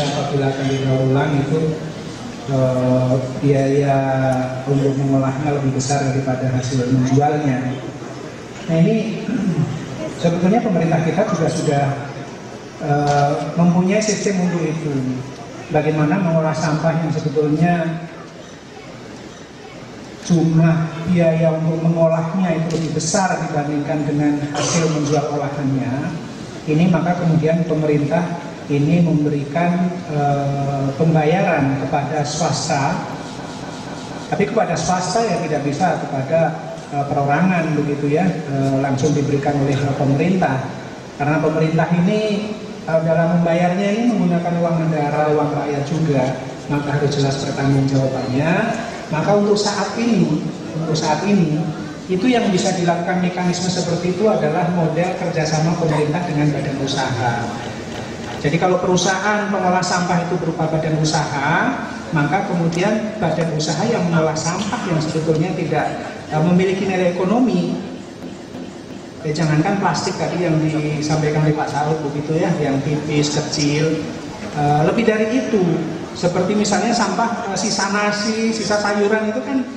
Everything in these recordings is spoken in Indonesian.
apabila akan didaur ulang itu biaya untuk mengolahnya lebih besar daripada hasil menjualnya. Nah ini sebetulnya pemerintah kita juga sudah mempunyai sistem untuk itu. Bagaimana mengolah sampah yang sebetulnya jumlah biaya untuk mengolahnya itu lebih besar dibandingkan dengan hasil menjual olahannya. Ini maka kemudian pemerintah ini memberikan pembayaran kepada swasta, tapi kepada swasta yang tidak bisa kepada perorangan begitu ya, langsung diberikan oleh pemerintah. Karena pemerintah ini dalam membayarnya ini menggunakan uang negara, uang rakyat juga, maka harus jelas pertanggungjawabannya. Maka untuk saat ini itu yang bisa dilakukan mekanisme seperti itu adalah model kerjasama pemerintah dengan badan usaha. Jadi kalau perusahaan pengolah sampah itu berupa badan usaha, maka kemudian badan usaha yang mengolah sampah yang sebetulnya tidak memiliki nilai ekonomi, jangankan plastik tadi yang disampaikan oleh Pak Saud begitu ya, yang tipis, kecil, lebih dari itu, seperti misalnya sampah sisa nasi, sisa sayuran itu kan,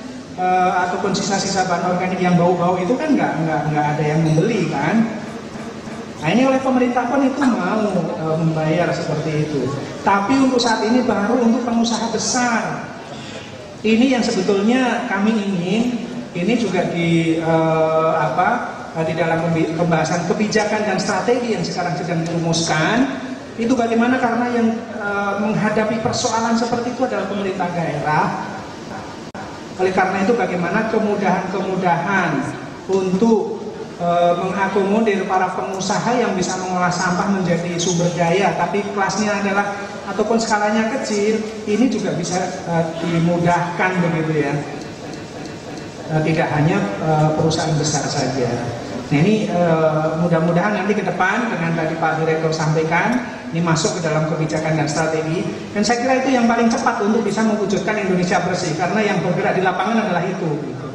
ataupun sisa-sisa bahan organik yang bau-bau itu kan nggak ada yang membeli kan. Nah ini oleh pemerintah pun itu mau membayar seperti itu. Tapi untuk saat ini baru untuk pengusaha besar. Ini yang sebetulnya kami ingin, ini juga di dalam pembahasan kebijakan dan strategi yang sekarang sedang dirumuskan. Itu bagaimana, karena yang menghadapi persoalan seperti itu adalah pemerintah daerah. Oleh karena itu bagaimana kemudahan untuk mengakomodir para pengusaha yang bisa mengolah sampah menjadi sumber daya, tapi kelasnya adalah ataupun skalanya kecil, ini juga bisa dimudahkan begitu ya. Tidak hanya perusahaan besar saja. Nah ini mudah-mudahan nanti ke depan dengan tadi Pak Direktur sampaikan, ini masuk ke dalam kebijakan dan strategi, dan saya kira itu yang paling cepat untuk bisa mewujudkan Indonesia bersih, karena yang bergerak di lapangan adalah itu. Gitu.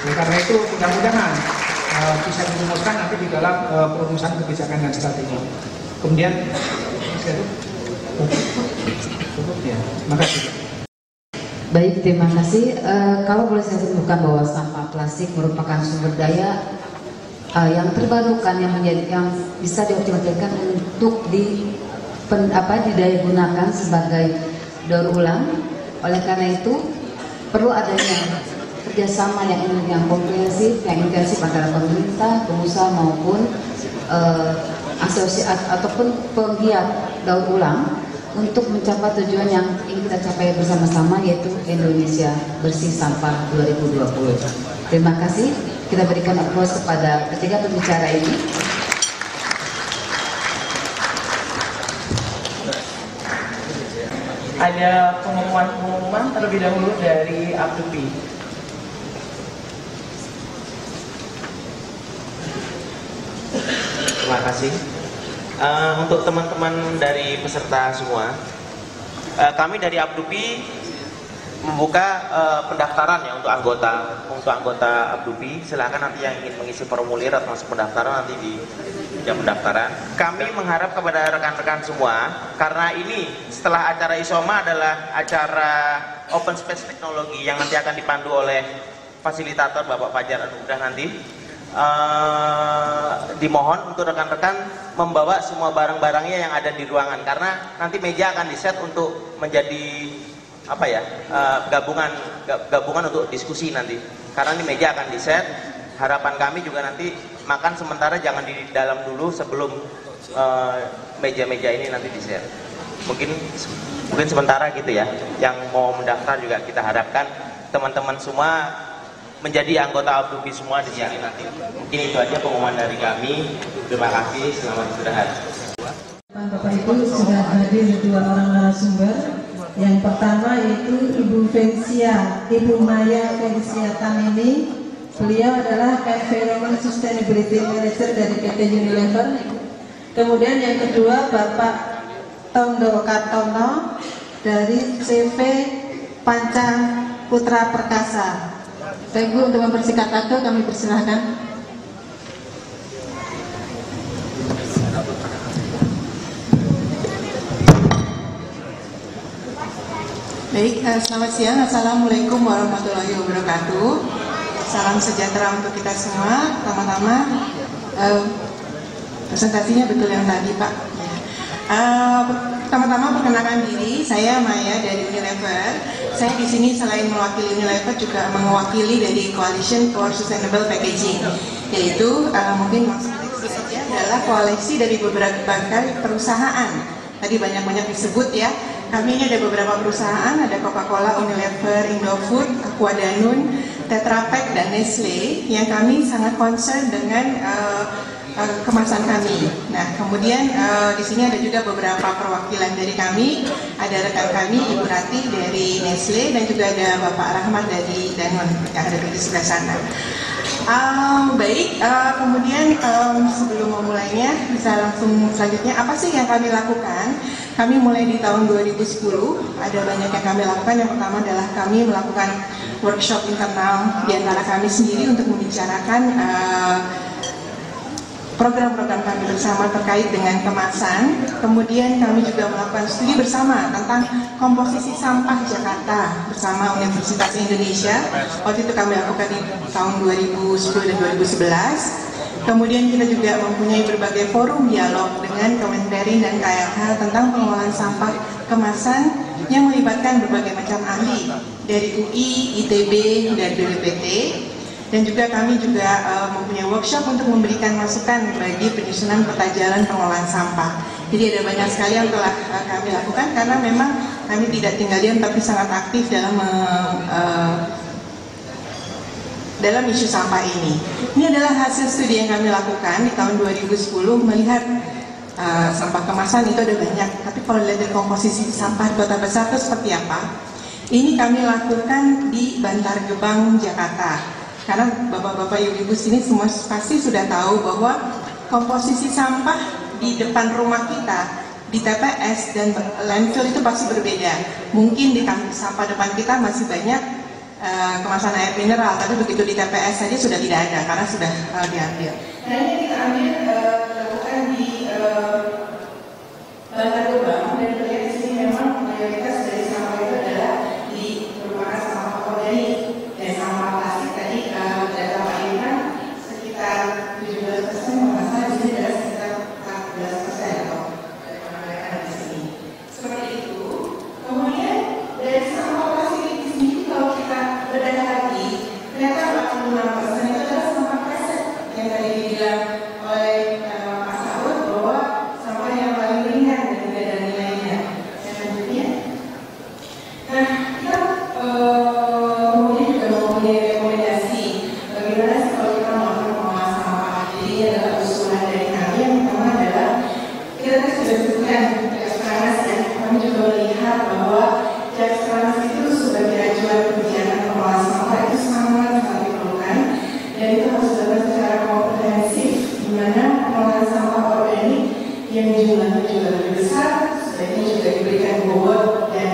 Nah, karena itu mudah-mudahan bisa dirumuskan nanti di dalam perumusan kebijakan dan strategi. Kemudian, cukup ya. Makasih. Baik, terima kasih. Kalau boleh saya sebutkan bahwa sampah plastik merupakan sumber daya yang terbarukan yang bisa dioptimalkan untuk didaya gunakan sebagai daur ulang. Oleh karena itu perlu adanya kerjasama yang komprehensif, yang intensif antara pemerintah, pengusaha maupun asosiasi ataupun penggiat daur ulang untuk mencapai tujuan yang ingin kita capai bersama-sama, yaitu Indonesia Bersih Sampah 2020. Terima kasih. Kita berikan aplaus kepada ketiga pembicara ini. Ada pengumuman terlebih dahulu dari Abdupi. Terima kasih. Untuk teman-teman dari peserta semua, kami dari Abdupi membuka pendaftaran ya untuk anggota Abdupi. Silakan nanti yang ingin mengisi formulir atau masuk pendaftaran nanti di jam pendaftaran. Kami mengharap kepada rekan-rekan semua, karena ini setelah acara ISOMA adalah acara Open Space Teknologi yang nanti akan dipandu oleh fasilitator Bapak Fajar Anugrah nanti. Dimohon untuk rekan-rekan membawa semua barang-barangnya yang ada di ruangan, karena nanti meja akan diset untuk menjadi gabungan untuk diskusi nanti, karena ini meja akan diset. Harapan kami juga nanti makan sementara jangan di dalam dulu sebelum meja-meja ini nanti diset. Mungkin sementara gitu ya. Yang mau mendaftar juga kita harapkan teman-teman semua menjadi anggota Abdupi semua di sini nanti. Mungkin itu aja pengumuman dari kami. Terima kasih, selamat istirahat. Bapak Ibu sudah hadir dua orang narasumber. Yang pertama yaitu Ibu Maya Felicia Tamini. Beliau adalah Environment Sustainability Manager dari PT Unilever. Kemudian yang kedua Bapak Tondo Kartono dari CV Panca Putra Perkasa. Baik Bu, untuk mempersingkat waktu kami persilahkan. Baik, selamat siang. Assalamualaikum warahmatullahi wabarakatuh. Salam sejahtera untuk kita semua. Pertama-tama, presentasinya betul yang tadi, Pak. Pertama-tama perkenalkan diri, saya Maya dari Unilever. Saya di sini selain mewakili Unilever juga mewakili dari Coalition for Sustainable Packaging, yaitu mungkin maksudnya saja adalah koalisi dari beberapa perusahaan. Tadi banyak-banyak disebut ya. Kami ini ada beberapa perusahaan, ada Coca-Cola, Unilever, Indofood, Aqua Danone, Tetra Pak, dan Nestle yang kami sangat concern dengan kemasan kami. Nah, kemudian di sini ada juga beberapa perwakilan dari kami, ada rekan kami Ibu Rati dari Nestle dan juga ada Bapak Rahmat dari Danone yang ada di sebelah sana. Kemudian sebelum memulainya bisa langsung selanjutnya apa sih yang kami lakukan? Kami mulai di tahun 2010, ada banyak yang kami lakukan. Yang pertama adalah kami melakukan workshop internal di antara kami sendiri untuk membicarakan program-program kami bersama terkait dengan kemasan. Kemudian kami juga melakukan studi bersama tentang komposisi sampah Jakarta bersama Universitas Indonesia. Waktu itu kami lakukan di tahun 2010 dan 2011. Kemudian kita juga mempunyai berbagai forum dialog dengan Kemenperin dan KLH tentang pengelolaan sampah kemasan yang melibatkan berbagai macam ahli dari UI, ITB, dan BPPT. Dan juga kami juga mempunyai workshop untuk memberikan masukan bagi penyusunan peta jalan pengelolaan sampah. Jadi ada banyak sekali yang telah kami lakukan karena memang kami tidak tinggal diam tapi sangat aktif dalam isu sampah ini. Ini adalah hasil studi yang kami lakukan di tahun 2010 melihat sampah kemasan itu ada banyak. Tapi kalau dilihat dari komposisi sampah di kota besar itu seperti apa? Ini kami lakukan di Bantar Gebang, Jakarta. Karena bapak-bapak ibu-ibu sini semua pasti sudah tahu bahwa komposisi sampah di depan rumah kita, di TPS dan landfill itu pasti berbeda. Mungkin di sampah depan kita masih banyak kemasan air mineral, tapi begitu di TPS saja sudah tidak ada karena sudah diambil. Nah ini kita ambil lakukan di Bantar Gebang dan terlihat di sini memang mayoritas dari sampah itu adalah merupakan sampah organik dan sampah plastik. Tadi data Pak Irfan sekitar 17%, masa di sini adalah sekitar 14% atau di sini. Seperti itu. Kemudian dari sampah plastik di sini kalau kita berada lagi, ternyata 46% itu adalah sampah kresek yang tadi dibilang oleh Pak Saud bahwa sampah yang paling ringan dan tidak ada nilainya. Yang selanjutnya, nah kita kemudian juga mempunyai rekomendasi bagaimana sih kalau kita melakukan pengelolaan sampah. Jadi adalah usulan dari kami yang pertama adalah kita sudah sebutkan Jakstranas ya, kami juga melihat bahwa Jakstranas itu sebagai acuan kebijakan pengelolaan sampah itu sangat diperlukan dan itu harus dilakukan secara komprehensif, di mana pengelolaan sampah organik yang jumlahnya juga lebih besar sebaiknya juga diberikan bobot dan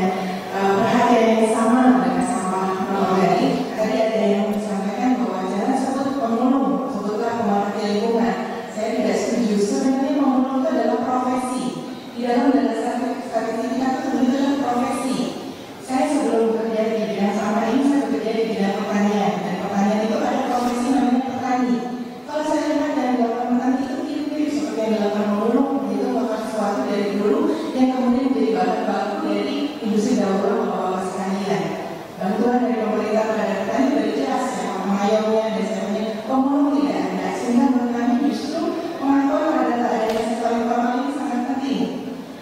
perhatian yang sama dengan sampah non-organik. Tadi ada yang disampaikan bahwa jangan sebut pemulung, sebutlah pemerhati lingkungan. Saya tidak setuju. Sebenarnya pemulung itu adalah profesi. Di dalam statistika itu adalah profesi. Saya sebelum bekerja di bidang sampah ini, saya bekerja di bidang pertanian. Dan pertanian itu ada profesi namanya petani. Kalau saya lihat yang dilakukan petani itu mirip-mirip seperti yang dilakukan pemulung, itu melakukan sesuatu dari dulu yang kemudian menjadi bahan baku dari industri daur ulang atau sekalian. Bantuan dari pemerintah kepada petani sudah jelas ya, mengayominya dan sebagainya. Pemulung tidak ada, sehingga menurut kami justru pengetahuan terhadap adanya sektor informal ini sangat penting.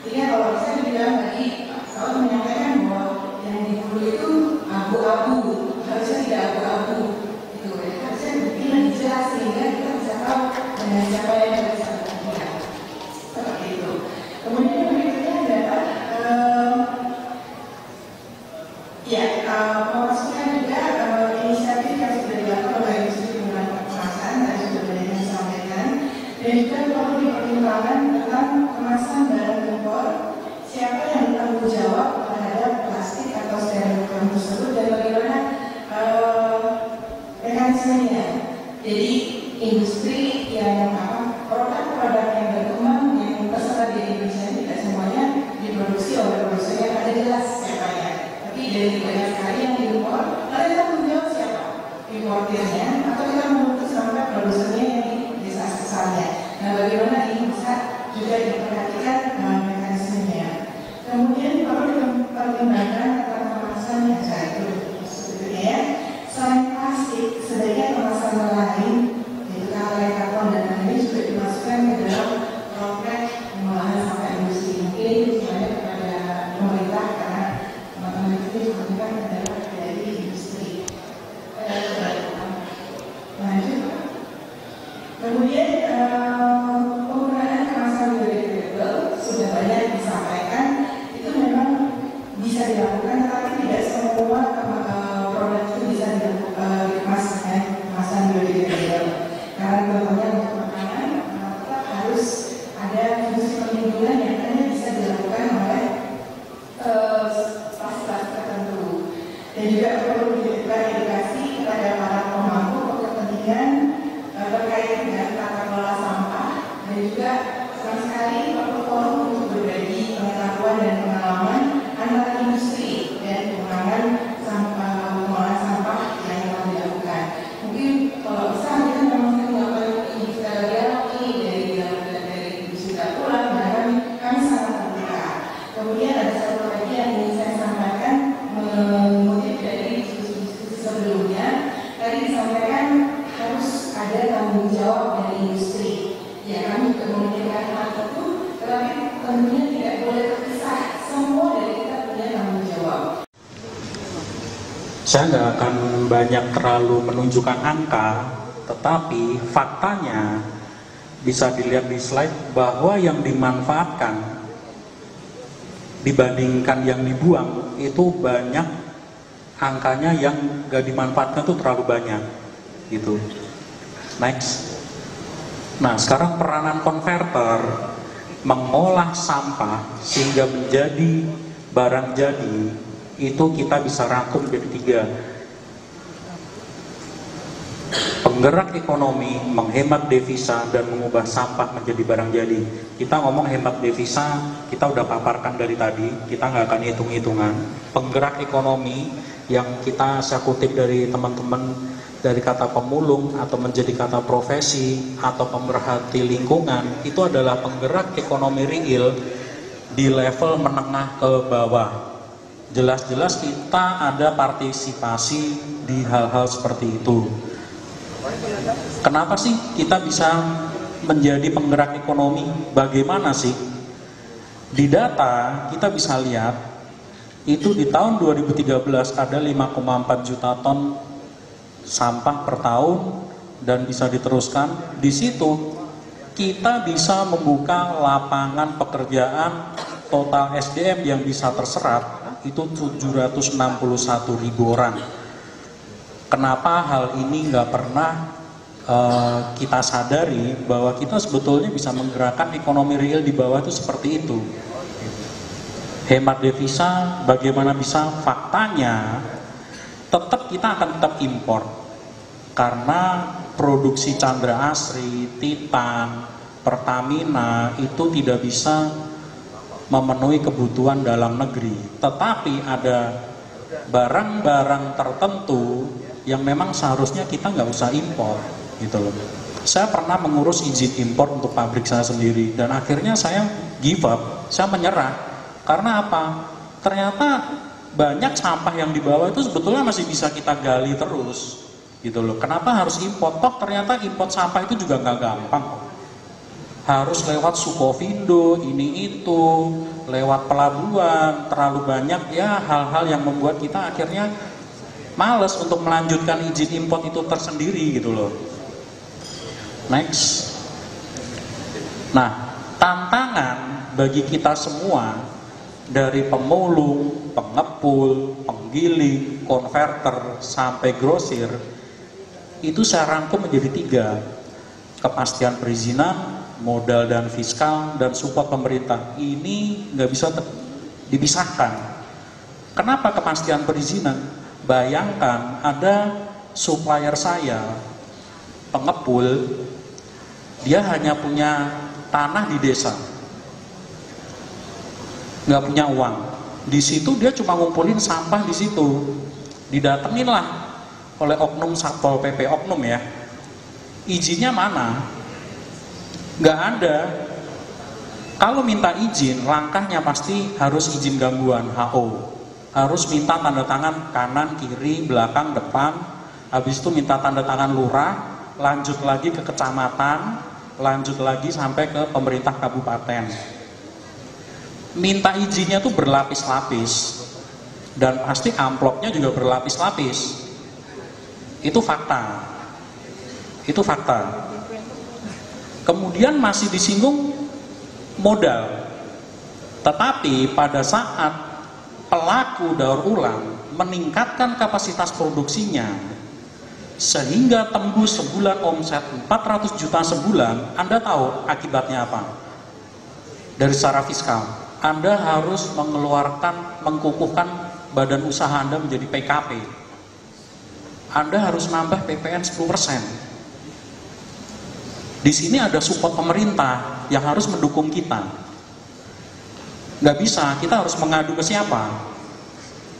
Jadi kalau saya bilang tadi, saya menyampaikan bahwa yang di hulu itu abu-abu, harusnya tidak abu-abu. Itu harusnya lebih jelas sehingga kita bisa tahu dengan siapa yang bisa bekerja. Seperti itu. Kemudian yang berikutnya adalah memasukkan juga inisiatif yang sudah dilakukan oleh industri penggunaan kemasan, tadi sudah banyak yang disampaikan, dan juga perlu dipertimbangkan tentang kemasan barang impor, siapa yang bertanggung jawab terhadap plastik atau styrofoam tersebut dan bagaimana mekanismenya. Jadi industri yang produk-produk yang berkembang yang tersebar di Indonesia tidak semuanya diproduksi oleh produsen yang ada jelas siapa ya, tapi importirnya atau kita menunggu sampai produsennya yang di desa asalnya. Nah, bagaimana ini bisa juga diperhatikan mekanismenya. Kemudian perlu dipertimbangkan tata kemasannya, itu sebetulnya ya. Selain plastik, sebaiknya kemasan lain yaitu kaleng, karton dan lainnya juga dimasukkan ke dalam program pengolahan sampah industri. Mungkin itu sebenarnya kepada pemerintah karena teman-teman itu juga adalah dari industri. Lanjut. Kemudian penggunaan kemasan biodegradable sudah banyak disampaikan, itu memang bisa dilakukan, tapi tidak semua produk itu bisa dikemas dengan kemasan biodegradable. Karena contohnya untuk makanan tetap harus ada fungsi perlindungan yang hanya bisa dilakukan oleh plastik tertentu. Dan juga perlu diberikan edukasi kepada para pemangku kepentingan terkait dengan tata kelola sampah, dan juga sama sekali perlu forum untuk berbagi pengetahuan dan pengalaman antara industri dan pengembangan pengolahan sampah yang telah dilakukan. Mungkin kalau bisa kita memang melakukan dialog ini dari industri pulang, dan kami sangat terbuka. Kemudian ada satu lagi yang ingin saya sampaikan mengutip dari diskusi sebelumnya. Tadi disampaikan harus ada tanggung jawab dari industri. Ya, kami juga memikirkan hal itu, tetapi tentunya tidak boleh terpisah. Semua dari kita punya tanggung jawab. Saya nggak akan banyak terlalu menunjukkan angka, tetapi faktanya bisa dilihat di slide bahwa yang dimanfaatkan dibandingkan yang dibuang itu banyak, angkanya yang nggak dimanfaatkan itu terlalu banyak gitu. Next. Nah, sekarang peranan konverter mengolah sampah sehingga menjadi barang jadi, itu kita bisa rangkum jadi 3. Penggerak ekonomi, menghemat devisa, dan mengubah sampah menjadi barang jadi. Kita ngomong hemat devisa, kita udah paparkan dari tadi, kita nggak akan hitung-hitungan. Penggerak ekonomi yang saya kutip dari teman-teman dari kata pemulung atau menjadi kata profesi atau pemerhati lingkungan, itu adalah penggerak ekonomi real di level menengah ke bawah. Jelas-jelas kita ada partisipasi di hal-hal seperti itu. Kenapa sih kita bisa menjadi penggerak ekonomi? Bagaimana sih? Di data kita bisa lihat itu di tahun 2013 ada 5,4 juta ton sampah per tahun, dan bisa diteruskan. Di situ kita bisa membuka lapangan pekerjaan, total SDM yang bisa terserap itu 761.000 orang. Kenapa hal ini nggak pernah kita sadari bahwa kita sebetulnya bisa menggerakkan ekonomi real di bawah itu seperti itu. Hemat devisa, bagaimana bisa? Faktanya tetap kita akan tetap impor karena produksi Chandra Asri, Titan, Pertamina itu tidak bisa memenuhi kebutuhan dalam negeri. Tetapi ada barang-barang tertentu yang memang seharusnya kita nggak usah impor gitu loh. Saya pernah mengurus izin impor untuk pabrik saya sendiri, dan akhirnya saya give up, saya menyerah. Karena apa? Ternyata banyak sampah yang dibawa itu sebetulnya masih bisa kita gali terus gitu loh. Kenapa harus import? Toh ternyata import sampah itu juga nggak gampang, harus lewat Sukovindo, ini itu, lewat pelabuhan, terlalu banyak ya hal-hal yang membuat kita akhirnya males untuk melanjutkan izin import itu tersendiri gitu loh. Next. Nah, tantangan bagi kita semua dari pemulung, pengepul, penggiling, konverter, sampai grosir, itu saya rangkum menjadi 3. Kepastian perizinan, modal dan fiskal, dan support pemerintah. Ini nggak bisa dipisahkan. Kenapa kepastian perizinan? Bayangkan ada supplier saya, pengepul, dia hanya punya tanah di desa, nggak punya uang. Di situ dia cuma ngumpulin sampah di situ. Didatengin lah oleh oknum Satpol PP, oknum ya. Izinnya mana? Nggak ada. Kalau minta izin, langkahnya pasti harus izin gangguan HO. Harus minta tanda tangan kanan, kiri, belakang, depan. Habis itu minta tanda tangan lurah, lanjut lagi ke kecamatan, lanjut lagi sampai ke pemerintah kabupaten. Minta izinnya tuh berlapis-lapis. Dan pasti amplopnya juga berlapis-lapis. Itu fakta. Itu fakta. Kemudian masih disinggung modal. Tetapi pada saat pelaku daur ulang meningkatkan kapasitas produksinya sehingga tembus sebulan omset 400 juta sebulan, Anda tahu akibatnya apa? Dari secara fiskal, Anda harus mengeluarkan, mengkukuhkan badan usaha Anda menjadi PKP. Anda harus nambah PPN 10%. Di sini ada support pemerintah yang harus mendukung kita. Nggak bisa, kita harus mengadu ke siapa?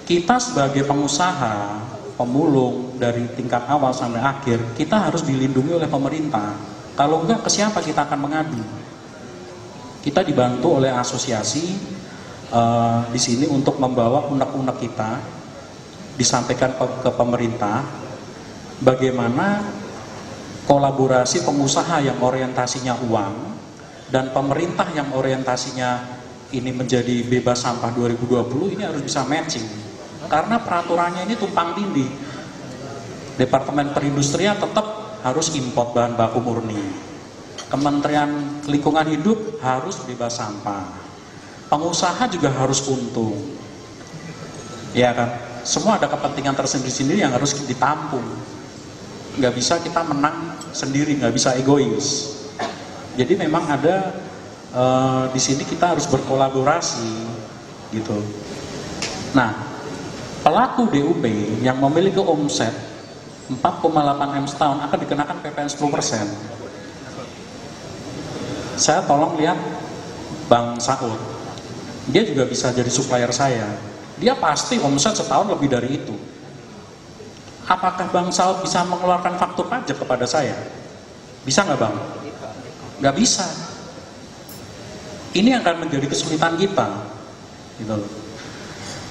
Kita sebagai pengusaha, pemulung dari tingkat awal sampai akhir, kita harus dilindungi oleh pemerintah. Kalau enggak, ke siapa kita akan mengadu? Kita dibantu oleh asosiasi di sini untuk membawa unek-unek kita disampaikan ke pemerintah, bagaimana kolaborasi pengusaha yang orientasinya uang dan pemerintah yang orientasinya ini menjadi bebas sampah 2020 ini harus bisa matching, karena peraturannya ini tumpang tindih. Departemen Perindustrian tetap harus import bahan baku murni, Kementerian Lingkungan Hidup harus bebas sampah, pengusaha juga harus untung, ya kan? Semua ada kepentingan tersendiri-sendiri yang harus ditampung. Nggak bisa kita menang sendiri, nggak bisa egois. Jadi memang ada di sini kita harus berkolaborasi, gitu. Nah, pelaku DUP yang memiliki omset 4,8 M setahun akan dikenakan PPN 10%. Saya tolong lihat Bang Saud. Dia juga bisa jadi supplier saya. Dia pasti omset setahun lebih dari itu. Apakah Bang Saud bisa mengeluarkan faktur pajak kepada saya? Bisa nggak Bang? Nggak bisa. Ini akan menjadi kesulitan kita. Gitu.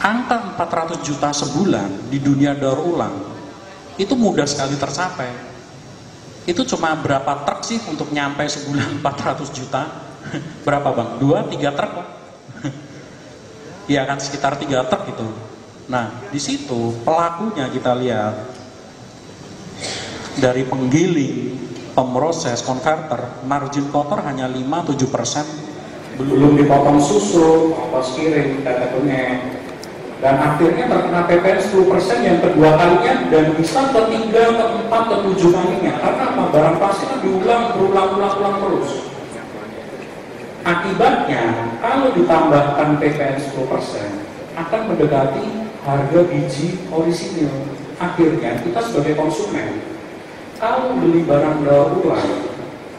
Angka 400 juta sebulan di dunia daur ulang itu mudah sekali tercapai. Itu cuma berapa truk sih untuk nyampe sebulan 400 juta? Berapa Bang? 2-3 truk Bang? Ya kan, sekitar 3 truk itu. Nah, di situ pelakunya kita lihat dari penggiling, pemroses, konverter, margin kotor hanya 5-7%, belum dipotong susu, ongkos kirim, data kuning, dan akhirnya terkena PPN 10% yang kedua kalinya dan bisa ketiga, keempat, ketujuh kalinya. Karena apa? Barang plastik kan berulang terus. Akibatnya, kalau ditambahkan PPN 10%, akan mendekati harga biji orisinil. Akhirnya, kita sebagai konsumen, kalau beli barang daur ulang,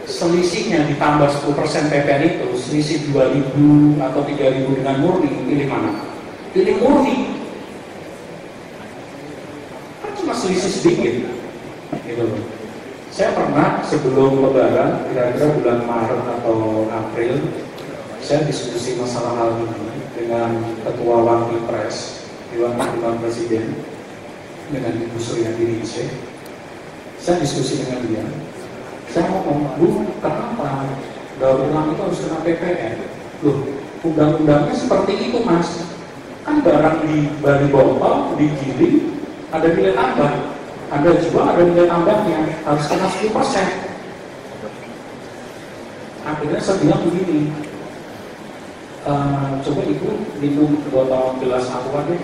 selisihnya ditambah 10% PPN itu, selisih 2.000 atau 3.000 dengan murni, pilih mana? Pilih murni. Kan cuma selisih sedikit. Gitu. Saya pernah sebelum Lebaran, kira-kira bulan Maret atau April, saya diskusi masalah hal ini dengan Ketua Wakil Pres Dewan Pertimbangan Presiden dengan Ibu Suryati Ningsih. Saya diskusi dengan dia. Saya ngomong, Bu, kenapa daur ulang itu harus kena PPN? Loh, undang-undangnya seperti itu Mas. Kan barang dari botol, digiling, ada nilai tambah. Ada juga ada nilai tambahnya, harus kena 10%. Akhirnya saya bilang begini, coba Ibu minum botol gelas aqua deh.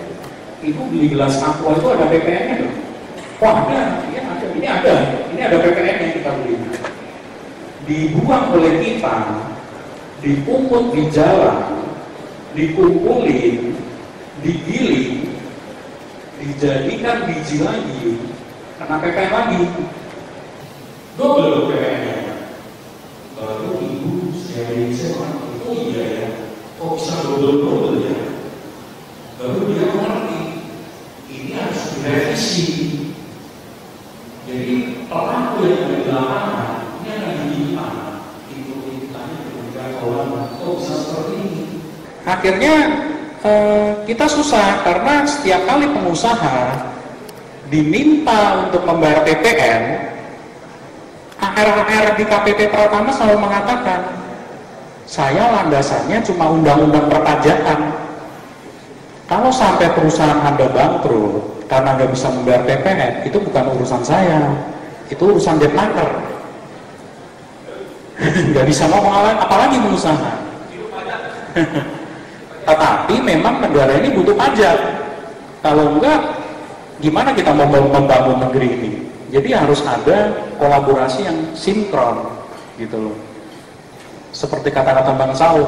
Ibu beli gelas aqua itu ada PPN-nya dong? Wah ada, ini ada PPN yang kita beli. Dibuang oleh kita, dipungut di jalan, dikumpulin, digiling, dijadikan biji lagi, kena PPN lagi, double PPN-nya. Baru Ibu saya oh iya ya, kok bisa double ya? Baru dia mengerti, ini harus direvisi. seperti ini. Akhirnya kita susah karena setiap kali pengusaha diminta untuk membayar PPN, AR di KPP Pratama selalu mengatakan, saya landasannya cuma undang-undang perpajakan. Kalau sampai perusahaan Anda bangkrut karena nggak bisa membayar PPN, itu bukan urusan saya, itu urusan Depnaker. Nggak bisa ngomong apalagi pengusaha. Tetapi memang negara ini butuh pajak. Kalau enggak, gimana kita mau membangun negeri ini? Jadi harus ada kolaborasi yang sinkron, gitu loh. Seperti kata-kata Bang Saud,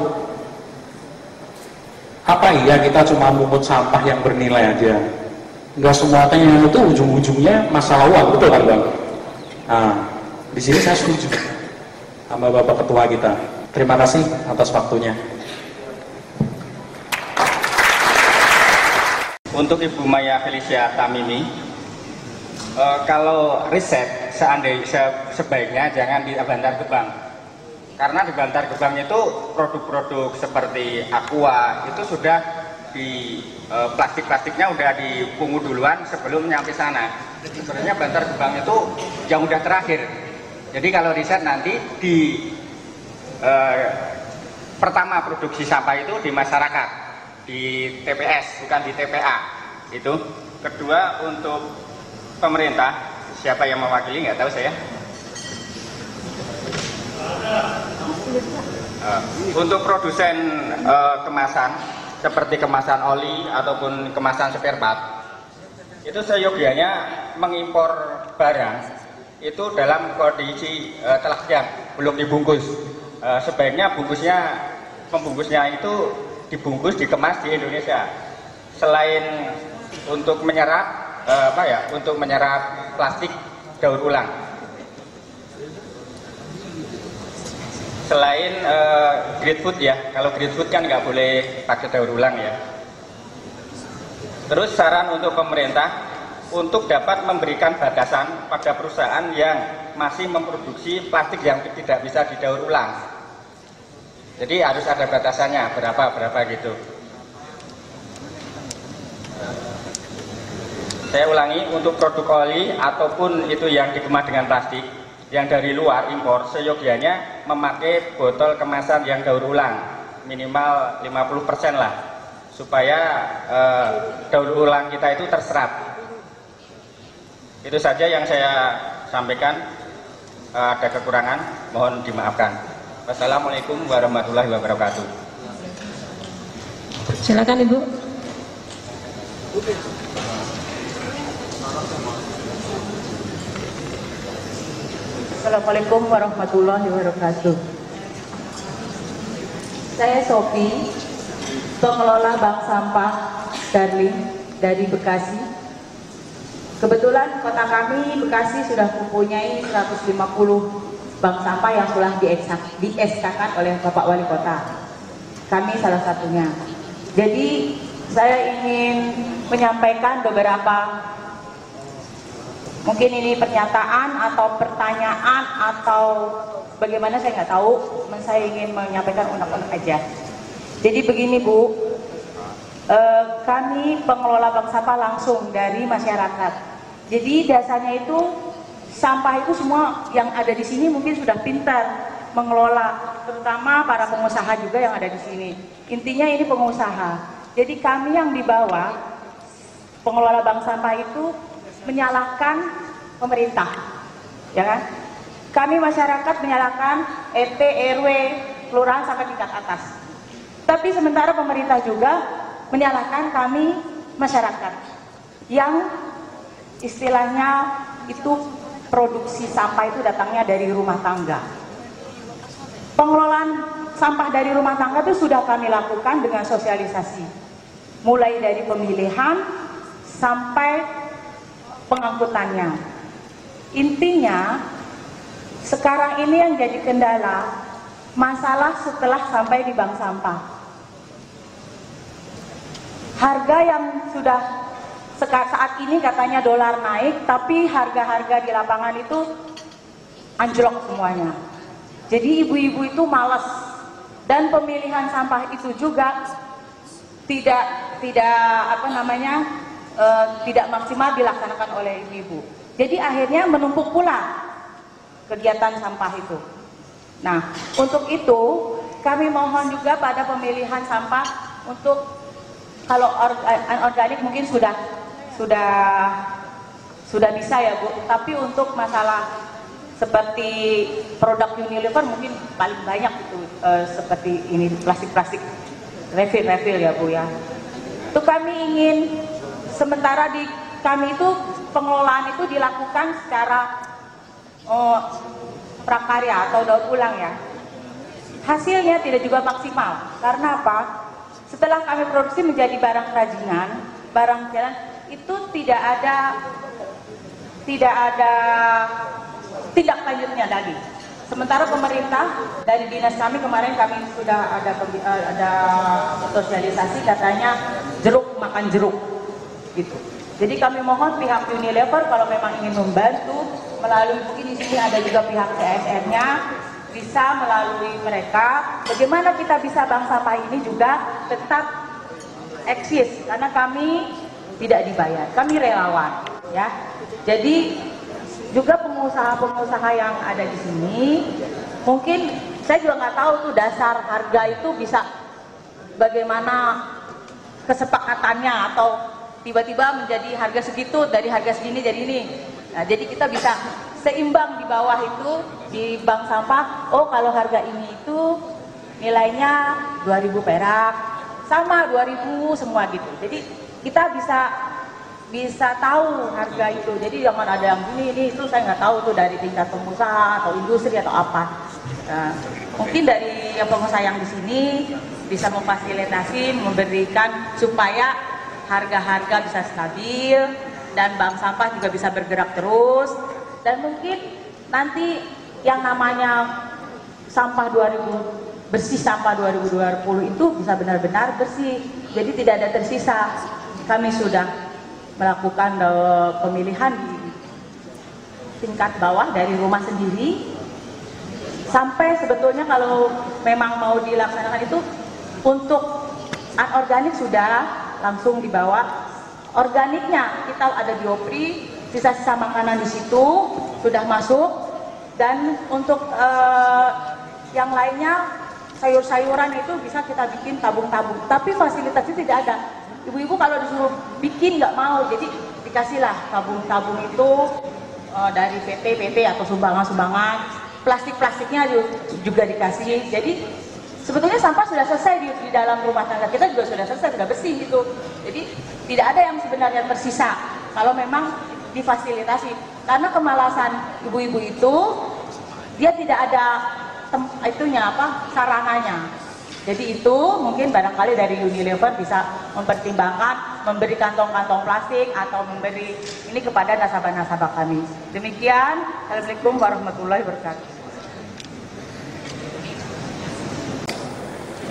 apa iya kita cuma mungut sampah yang bernilai aja? Enggak semuanya itu ujung-ujungnya masalah uang, betul kan Bang? Nah, di sini saya setuju sama Bapak Ketua kita. Terima kasih atas waktunya. Untuk Ibu Maya Felicia Tamimi, kalau riset sebaiknya jangan di Bantar Gebang, karena di Bantar Gebang itu produk-produk seperti Aqua itu sudah di plastik-plastiknya udah dipungut duluan sebelum nyampe sana. Sebenarnya Bantar Gebang itu yang udah terakhir. Jadi kalau riset nanti di pertama produksi sampah itu di masyarakat, di TPS bukan di TPA itu. Kedua untuk pemerintah, siapa yang mewakili nggak tahu saya. Untuk produsen kemasan seperti kemasan oli ataupun kemasan spare part, itu seyogianya mengimpor barang itu dalam kondisi telah siap, belum dibungkus. Sebaiknya pembungkusnya itu dibungkus, dikemas di Indonesia. Selain untuk menyerap untuk menyerap plastik daur ulang. Selain green food ya, kalau green food kan nggak boleh pakai daur ulang ya. Terus saran untuk pemerintah untuk dapat memberikan batasan pada perusahaan yang masih memproduksi plastik yang tidak bisa didaur ulang. Jadi harus ada batasannya berapa gitu. Saya ulangi, untuk produk oli ataupun itu yang dikemas dengan plastik yang dari luar impor, seyogianya memakai botol kemasan yang daur ulang minimal 50% lah, supaya daur ulang kita itu terserap. Itu saja yang saya sampaikan. Ada kekurangan mohon dimaafkan. Wassalamualaikum warahmatullahi wabarakatuh. Silakan Ibu. Assalamualaikum warahmatullahi wabarakatuh. Saya Sophie, pengelola bank sampah Darling dari Bekasi. Kebetulan kota kami Bekasi sudah mempunyai 150 bank sampah yang telah di-SK-kan oleh Bapak Wali Kota. Kami salah satunya. Jadi saya ingin menyampaikan beberapa, mungkin ini pernyataan atau pertanyaan atau bagaimana saya nggak tahu. Saya ingin menyampaikan unek-unek aja. Jadi begini Bu, kami pengelola bank sampah langsung dari masyarakat. Jadi dasarnya itu sampah itu semua yang ada di sini mungkin sudah pintar mengelola, terutama para pengusaha juga yang ada di sini. Intinya ini pengusaha. Jadi kami yang di bawah pengelola bank sampah itu menyalahkan pemerintah, ya kan? Kami masyarakat menyalahkan RT, RW, kelurahan sampai tingkat atas. Tapi sementara pemerintah juga menyalahkan kami masyarakat yang istilahnya itu produksi sampah itu datangnya dari rumah tangga. Pengelolaan sampah dari rumah tangga itu sudah kami lakukan dengan sosialisasi, mulai dari pemilihan sampai pengangkutannya. Intinya sekarang ini yang jadi kendala masalah setelah sampai di bank sampah. Harga yang sudah saat ini katanya dolar naik, tapi harga-harga di lapangan itu anjlok semuanya. Jadi ibu-ibu itu malas Dan pemilihan sampah itu juga tidak maksimal dilaksanakan oleh ibu-ibu. Jadi akhirnya menumpuk pula kegiatan sampah itu. Nah, untuk itu kami mohon juga pada pemilihan sampah untuk kalau organik mungkin sudah bisa ya Bu, tapi untuk masalah seperti produk Unilever mungkin paling banyak itu seperti ini plastik-plastik refill ya Bu ya. Itu kami ingin sementara di kami itu pengelolaan itu dilakukan secara prakarya atau daur ulang ya. Hasilnya tidak juga maksimal. Karena apa? Setelah kami produksi menjadi barang kerajinan, barang jalan itu tidak ada tindak lanjutnya lagi. Sementara pemerintah dari dinas kami kemarin kami sudah ada sosialisasi katanya jeruk makan jeruk gitu. Jadi kami mohon pihak Unilever kalau memang ingin membantu melalui mungkin di sini ada juga pihak CSR-nya bisa melalui mereka bagaimana kita bisa bank sampah ini juga tetap eksis karena kami tidak dibayar, kami relawan ya. Jadi juga pengusaha-pengusaha yang ada di sini mungkin saya juga nggak tahu tuh dasar harga itu bisa bagaimana kesepakatannya atau tiba-tiba menjadi harga segitu dari harga segini jadi ini. Nah, jadi kita bisa seimbang di bawah itu di bank sampah. Oh kalau harga ini itu nilainya 2.000 perak sama 2.000 semua gitu. Jadi kita bisa tahu harga itu. Jadi jangan ada yang ini itu saya nggak tahu tuh dari tingkat pengusaha atau industri atau apa. Nah, mungkin dari yang pengusaha yang di sini bisa memfasilitasi, memberikan supaya harga-harga bisa stabil dan bank sampah juga bisa bergerak terus. Dan mungkin nanti yang namanya sampah 2000 bersih sampah 2020 itu bisa benar-benar bersih. Jadi tidak ada tersisa. Kami sudah melakukan pemilihan di tingkat bawah dari rumah sendiri sampai sebetulnya kalau memang mau dilaksanakan itu untuk anorganik sudah langsung dibawa. Organiknya kita ada diopri, sisa-sisa makanan di situ sudah masuk dan untuk yang lainnya sayur-sayuran itu bisa kita bikin tabung-tabung. Tapi fasilitasnya tidak ada. Ibu-ibu kalau disuruh bikin nggak mau, jadi dikasihlah tabung-tabung itu dari PT atau sumbangan-sumbangan. Plastik-plastiknya juga dikasih. Jadi sebetulnya sampah sudah selesai di dalam rumah tangga kita juga sudah selesai, sudah bersih gitu. Jadi tidak ada yang sebenarnya tersisa kalau memang difasilitasi. Karena kemalasan ibu-ibu itu dia tidak ada sarananya. Jadi itu mungkin barangkali dari Unilever bisa mempertimbangkan memberi kantong-kantong plastik atau memberi ini kepada nasabah-nasabah kami. Demikian, Assalamualaikum warahmatullahi wabarakatuh.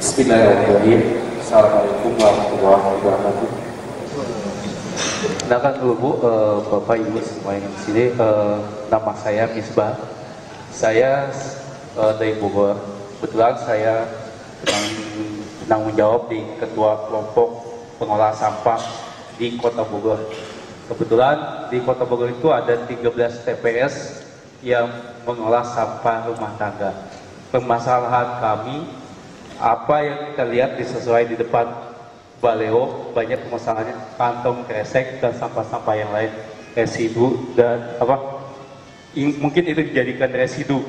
Bismillahirrahmanirrahim. Assalamualaikum warahmatullahi wabarakatuh. Kenalkan dulu Bu, Bapak Ibu semua yang di sini. Nama saya Misbah. Saya dari Bogor. Kebetulan saya menanggung jawab di Ketua Kelompok Pengolah Sampah di Kota Bogor. Kebetulan di Kota Bogor itu ada 13 TPS yang mengolah sampah rumah tangga. Permasalahan kami, apa yang kita lihat sesuai di depan Baleo, banyak permasalahannya kantong kresek dan sampah-sampah yang lain, residu dan mungkin itu dijadikan residu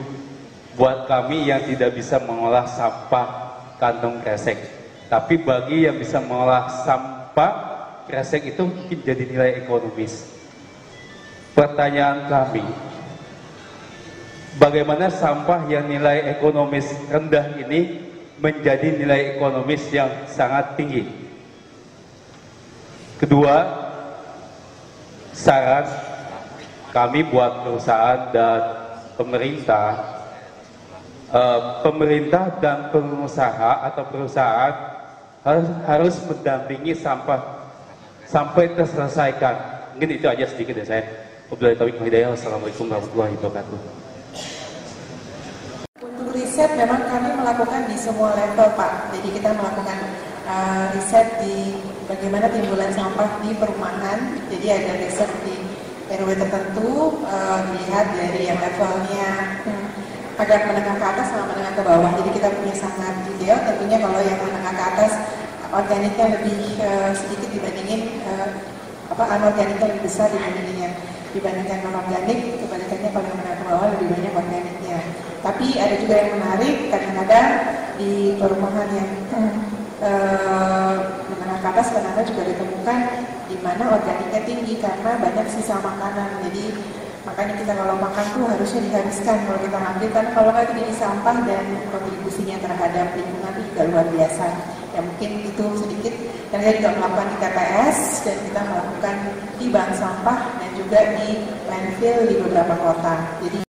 buat kami yang tidak bisa mengolah sampah kantong kresek. Tapi bagi yang bisa mengolah sampah kresek itu mungkin jadi nilai ekonomis. Pertanyaan kami, bagaimana sampah yang nilai ekonomis rendah ini menjadi nilai ekonomis yang sangat tinggi? Kedua, saran kami buat perusahaan dan pemerintah, pemerintah dan pengusaha atau perusahaan harus mendampingi sampah sampai terselesaikan. Mungkin itu aja sedikit dari saya. Wabillahi taufiq wal hidayah. Wassalamualaikum warahmatullahi wabarakatuh. Untuk riset memang kami melakukan di di semua level Pak. Jadi kita melakukan riset di bagaimana timbulan sampah di perumahan. Jadi ada riset di RW tertentu, dilihat dari yang levelnya agak menengah ke atas sama menengah ke bawah. Jadi kita punya sangat detail. Tentunya kalau yang menengah ke atas organiknya lebih sedikit dibandingin anorganiknya lebih besar dibandingkan non-organik. Kebalikannya kalau yang menengah ke bawah lebih banyak organiknya. Tapi ada juga yang menarik, kadang-kadang di perumahan yang menengah ke atas kadang-kadang juga ditemukan di mana organiknya tinggi karena banyak sisa makanan. Jadi makanya kita kalau makan tuh harusnya dihabiskan kalau kita ngambil, karena kalau nggak itu jadi sampah dan kontribusinya terhadap lingkungan itu juga luar biasa. Ya mungkin itu sedikit. Dan kita juga melakukan di TPS dan kita melakukan di bank sampah dan juga di landfill di beberapa kota. Jadi